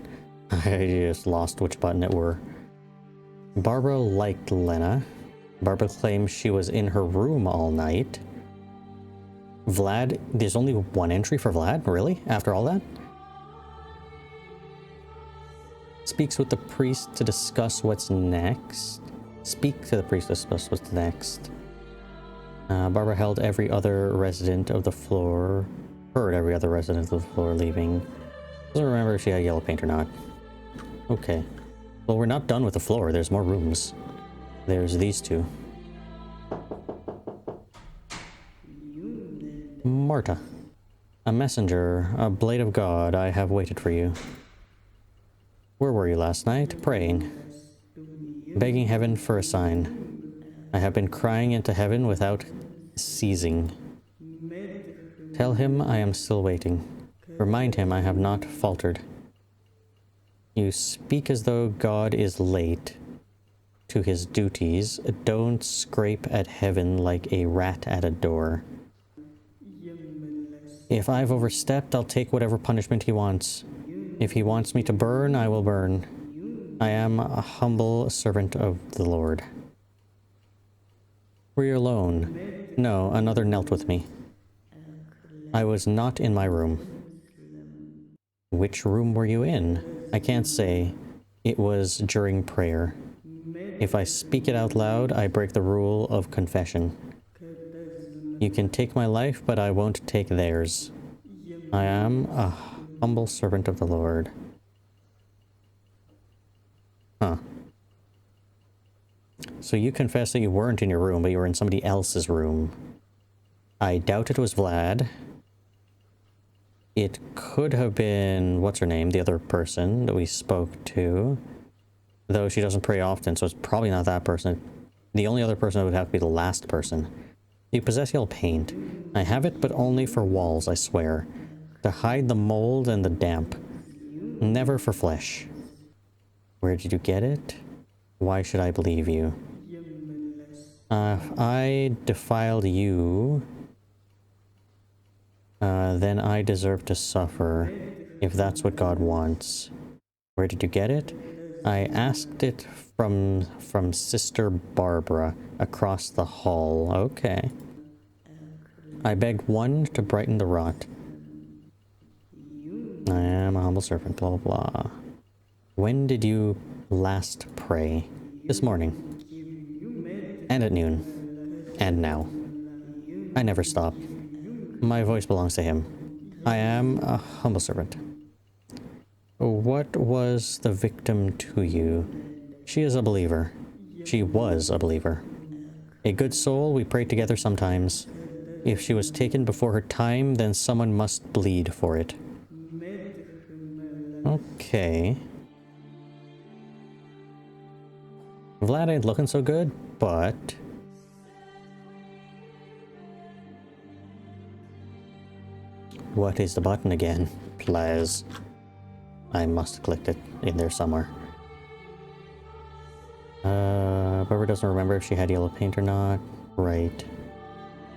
I just lost which button it were. Barbara liked Lena. Barbara claims she was in her room all night. Vlad, there's only one entry for Vlad? Really? After all that? Speaks with the priest to discuss what's next. Speak to the priest to discuss what's next. Barbara held every other resident of the floor. Heard every other resident of the floor leaving. Doesn't remember if she had yellow paint or not. Okay. Well, we're not done with the floor. There's more rooms. There's these two. Marta. A messenger, a blade of God, I have waited for you. Where were you last night? Praying. Begging heaven for a sign. I have been crying into heaven without ceasing. Tell him I am still waiting. Remind him I have not faltered. You speak as though God is late to his duties. Don't scrape at heaven like a rat at a door. If I've overstepped, I'll take whatever punishment he wants. If he wants me to burn, I will burn. I am a humble servant of the Lord. Were you alone? No, another knelt with me. I was not in my room. Which room were you in? I can't say. It was during prayer. If I speak it out loud, I break the rule of confession. You can take my life, but I won't take theirs. I am a humble servant of the Lord. Huh. So you confess that you weren't in your room, but you were in somebody else's room. I doubt it was Vlad. It could have been, what's her name, the other person that we spoke to. Though she doesn't pray often, so it's probably not that person. The only other person would have to be the last person. You possess yellow paint. I have it, but only for walls, I swear. To hide the mold and the damp. Never for flesh. Where did you get it? Why should I believe you? If I defiled you, then I deserve to suffer, if that's what God wants. Where did you get it? I asked it from Sister Barbara across the hall. Okay. I begged one to brighten the rot. I am a humble servant, blah, blah, blah. When did you last pray? This morning. And at noon. And now. I never stop. My voice belongs to him. I am a humble servant. What was the victim to you? She is a believer. She was a believer. A good soul, we pray together sometimes. If she was taken before her time, then someone must bleed for it. Okay. Vlad ain't looking so good, but... What is the button again? Please. I must have clicked it in there somewhere. Barbara doesn't remember if she had yellow paint or not. Right.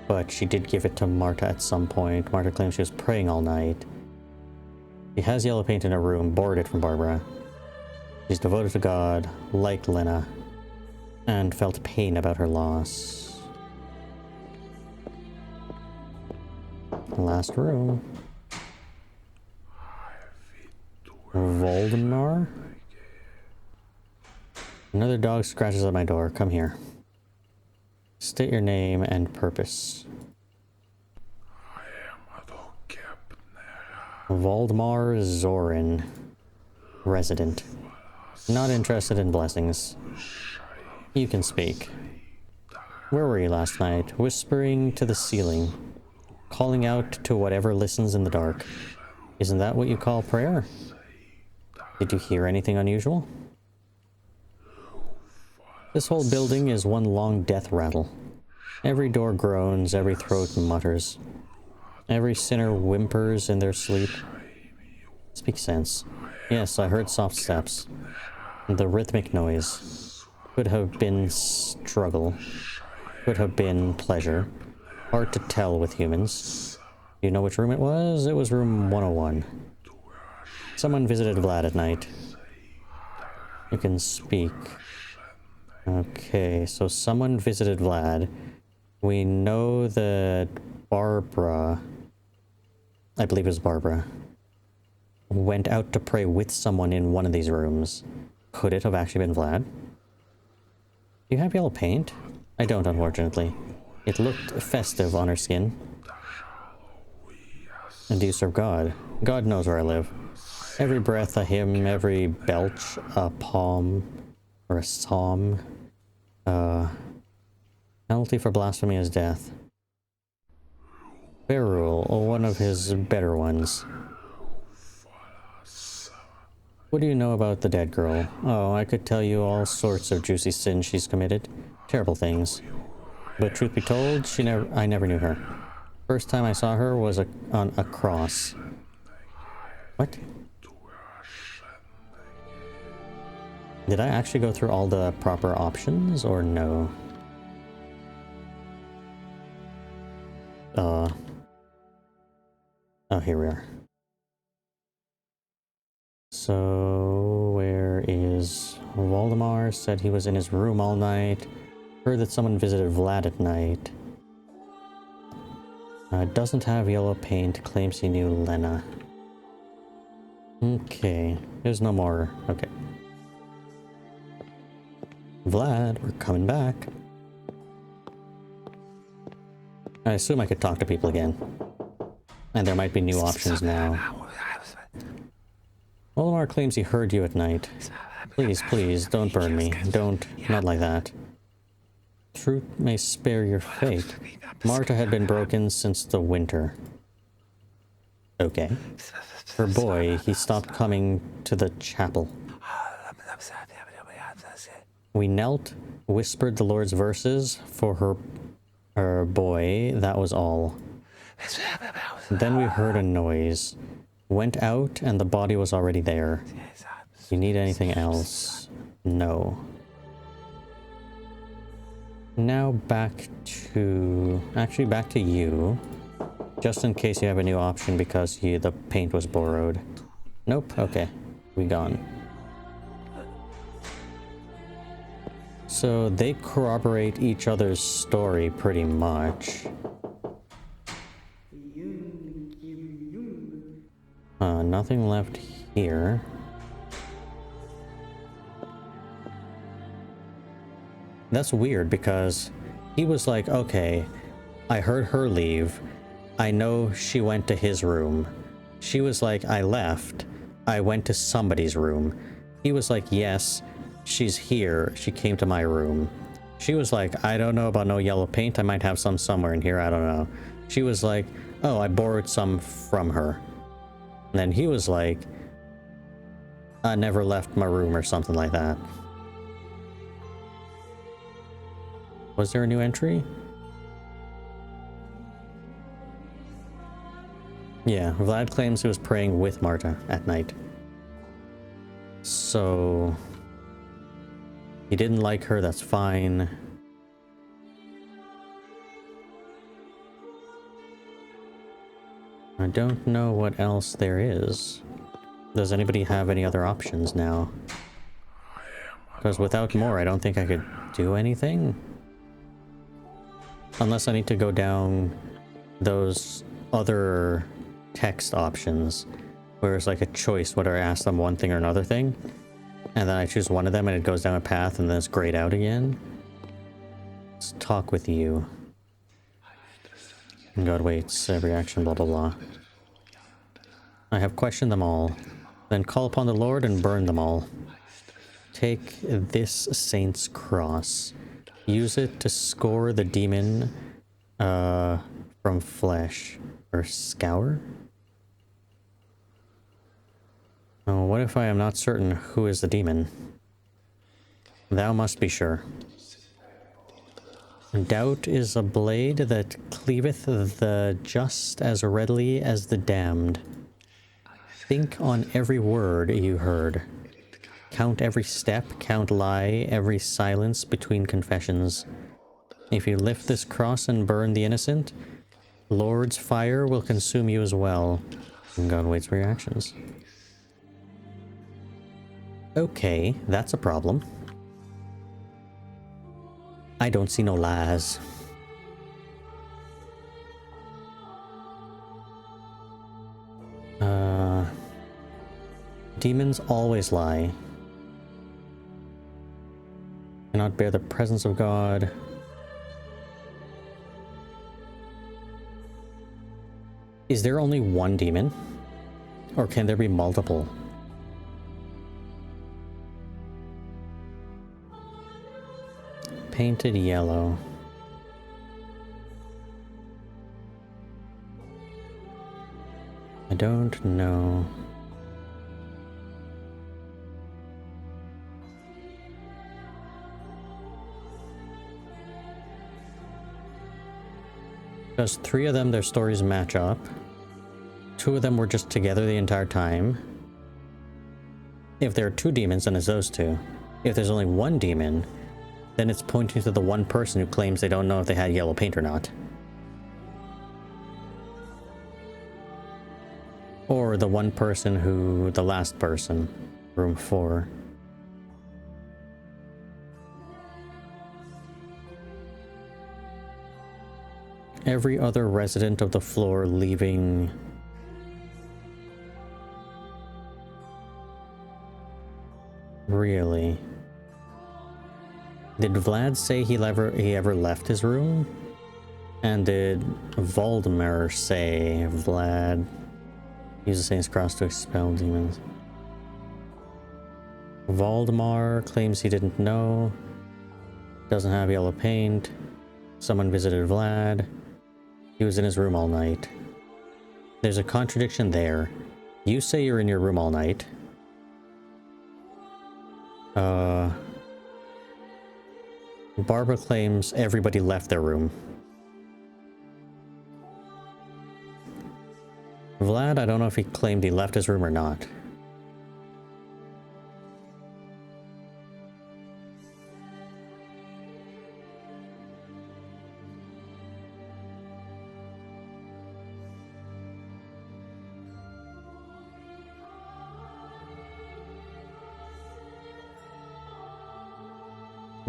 But she did give it to Marta at some point. Marta claims she was praying all night. She has yellow paint in her room, borrowed it from Barbara. She's devoted to God, like Lena, and felt pain about her loss. Last room. Voldemar? Another dog scratches at my door. Come here. State your name and purpose. Voldemar Zorin. Resident. Not interested in blessings. You can speak. Where were you last night? Whispering to the ceiling. Calling out to whatever listens in the dark. Isn't that what you call prayer? Did you hear anything unusual? This whole building is one long death rattle. Every door groans, every throat mutters. Every sinner whimpers in their sleep. Speak sense. Yes, I heard soft steps. The rhythmic noise. Could have been struggle. Could have been pleasure. Hard to tell with humans. You know which room it was? It was room 101. Someone visited Vlad at night. You can speak. Okay, so someone visited Vlad. We know that Barbara, I believe it was Barbara, went out to pray with someone in one of these rooms. Could it have actually been Vlad? Do you have yellow paint? I don't, unfortunately. It looked festive on her skin. And do you serve God? God knows where I live. Every breath a hymn, every belch a palm or a psalm. Penalty for blasphemy is death. Beryl, one of his better ones. What do you know about the dead girl? Oh, I could tell you all sorts of juicy sins she's committed. Terrible things. But truth be told, I never knew her. First time I saw her was on a cross. What? Did I actually go through all the proper options, or no? Oh, here we are. So, where is Voldemar? Said he was in his room all night. Heard that someone visited Vlad at night. Doesn't have yellow paint. Claims he knew Lena. Okay, there's no more. Okay. Vlad, we're coming back. I assume I could talk to people again. And there might be new options now. Voldemar claims he heard you at night. Please, please, don't burn me. Don't, not like that. Truth may spare your fate. Marta had been broken since the winter. Okay. Her boy, he stopped coming to the chapel. We knelt, whispered the Lord's verses for her boy, that was all. Then we heard a noise. Went out and the body was already there. You need anything else? No. Now back to... Actually, back to you. Just in case you have a new option because the paint was borrowed. Nope. Okay. We gone. So they corroborate each other's story pretty much. Nothing left here. That's weird because he was like, okay, I heard her leave. I know she went to his room. She was like, I left. I went to somebody's room. He was like, yes, she's here. She came to my room. She was like, I don't know about no yellow paint. I might have some somewhere in here. I don't know. She was like, oh, I borrowed some from her. And then he was like, I never left my room or something like that. Was there a new entry? Yeah, Vlad claims he was praying with Marta at night. So... he didn't like her, that's fine. I don't know what else there is. Does anybody have any other options now? Because without more, I don't think I could do anything. Unless I need to go down those other text options, where it's like a choice whether I ask them one thing or another thing. And then I choose one of them and it goes down a path and then it's grayed out again. Let's talk with you. God waits, every action, blah blah blah. I have questioned them all. Then call upon the Lord and burn them all. Take this saint's cross. Use it to scour the demon from flesh. Or scour? Oh, what if I am not certain who is the demon? Thou must be sure. Doubt is a blade that cleaveth the just as readily as the damned. Think on every word you heard. Count every step, count lie, every silence between confessions. If you lift this cross and burn the innocent, Lord's fire will consume you as well. And God waits for your actions. Okay, that's a problem. I don't see no lies. Demons always lie. Cannot bear the presence of God. Is there only one demon? Or can there be multiple? Painted yellow. I don't know. Because 3 of them, their stories match up. 2 of them were just together the entire time. If there are 2 demons, then it's those 2. If there's only 1 demon, then it's pointing to the one person who claims they don't know if they had yellow paint or not. Or the one person who, the last person, room 4. Every other resident of the floor leaving. Really? Did Vlad say he ever left his room? And did Voldemar say Vlad use the Saint's Cross to expel demons? Voldemar claims he didn't know. Doesn't have yellow paint. Someone visited Vlad. He was in his room all night. There's a contradiction there. You say you're in your room all night. Barbara claims everybody left their room. Vlad, I don't know if he claimed he left his room or not.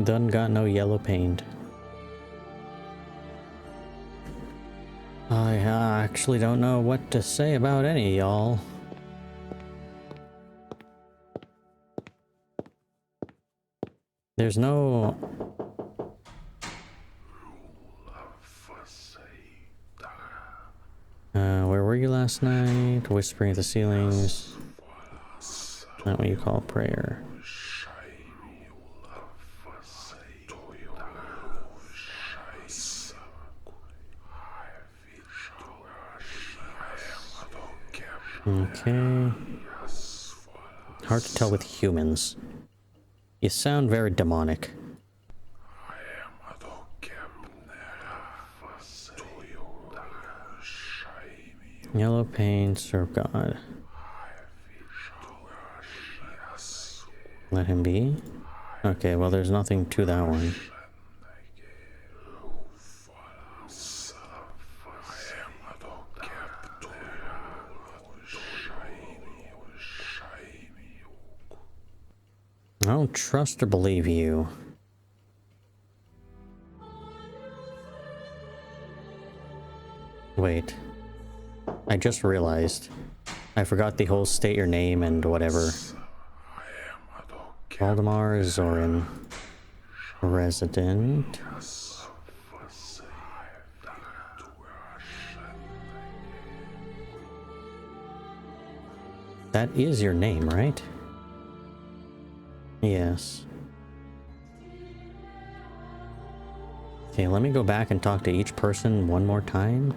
Done got no yellow paint. I actually don't know what to say about any of y'all. There's no... where were you last night? Whispering at the ceilings. Not what you call prayer. Okay. Hard to tell with humans. You sound very demonic. Yellow paint, serve God. Let him be. Okay, well there's nothing to that one. I don't trust or believe you. Wait. I just realized. I forgot the whole state your name and whatever. Valdemar Zorin. Resident. That is your name, right? Yes. Okay, let me go back and talk to each person one more time.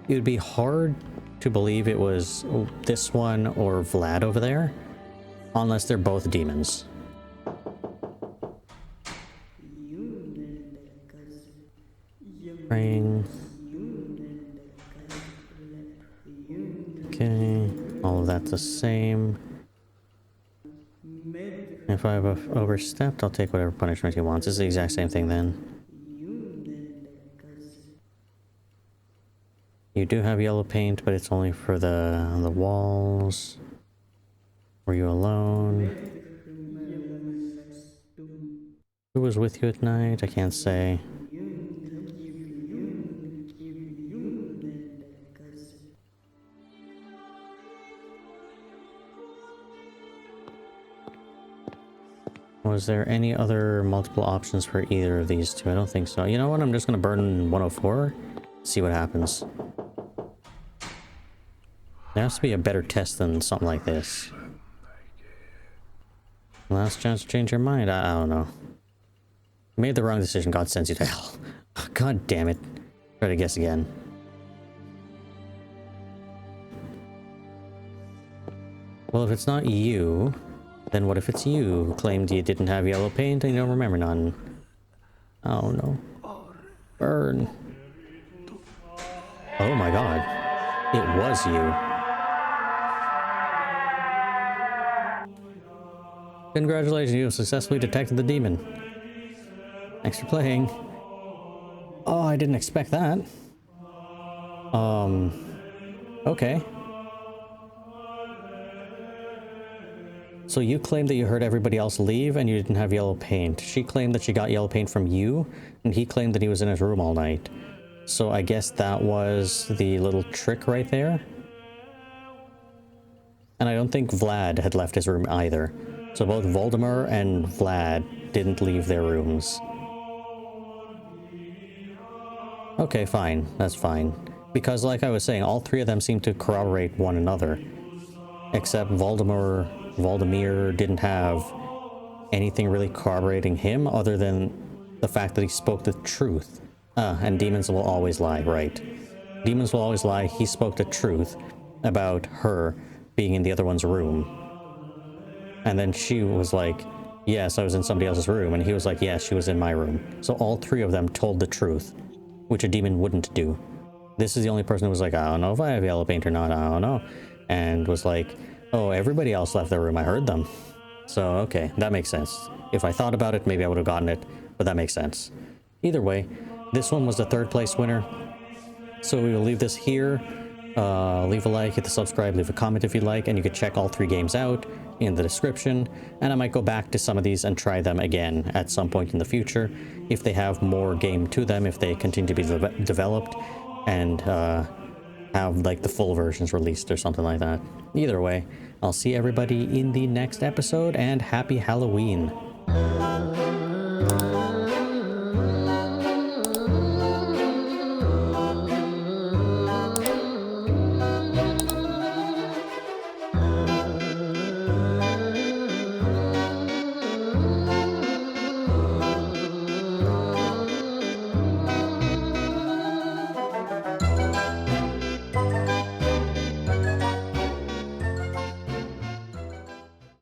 It would be hard to believe it was this one or Vlad over there, unless they're both demons. Praying. Okay, all of that's the same. If I've overstepped, I'll take whatever punishment he wants. It's the exact same thing then. You do have yellow paint, but it's only for the walls. Were you alone? Who was with you at night? I can't say. Was there any other multiple options for either of these two? I don't think so. You know what? I'm just going to burn 104. See what happens. There has to be a better test than something like this. Last chance to change your mind? I don't know. You made the wrong decision. God sends you to hell. Oh, God damn it. Try to guess again. Well, if it's not you, then what if it's you who claimed you didn't have yellow paint and you don't remember none? Oh no. Burn. Oh my god. It was you. Congratulations, you have successfully detected the demon. Thanks for playing. Oh, I didn't expect that. Okay. So you claimed that you heard everybody else leave and you didn't have yellow paint. She claimed that she got yellow paint from you, and he claimed that he was in his room all night. So I guess that was the little trick right there. And I don't think Vlad had left his room either. So both Voldemort and Vlad didn't leave their rooms. Okay, fine. That's fine. Because like I was saying, all three of them seem to corroborate one another. Except Voldemir didn't have anything really corroborating him other than the fact that he spoke the truth. And demons will always lie, right? Demons will always lie. He spoke the truth about her being in the other one's room. And then she was like, yes, I was in somebody else's room. And he was like, yes, she was in my room. So all three of them told the truth, which a demon wouldn't do. This is the only person who was like, I don't know if I have yellow paint or not, I don't know. And was like, oh, everybody else left their room, I heard them. So, okay, that makes sense. If I thought about it, maybe I would have gotten it, but that makes sense. Either way, this one was the third place winner. So we will leave this here. Leave a like, hit the subscribe, leave a comment if you like, and you can check all three games out in the description. And I might go back to some of these and try them again at some point in the future if they have more game to them, if they continue to be developed and have like the full versions released or something like that. Either way, I'll see everybody in the next episode, and happy Halloween.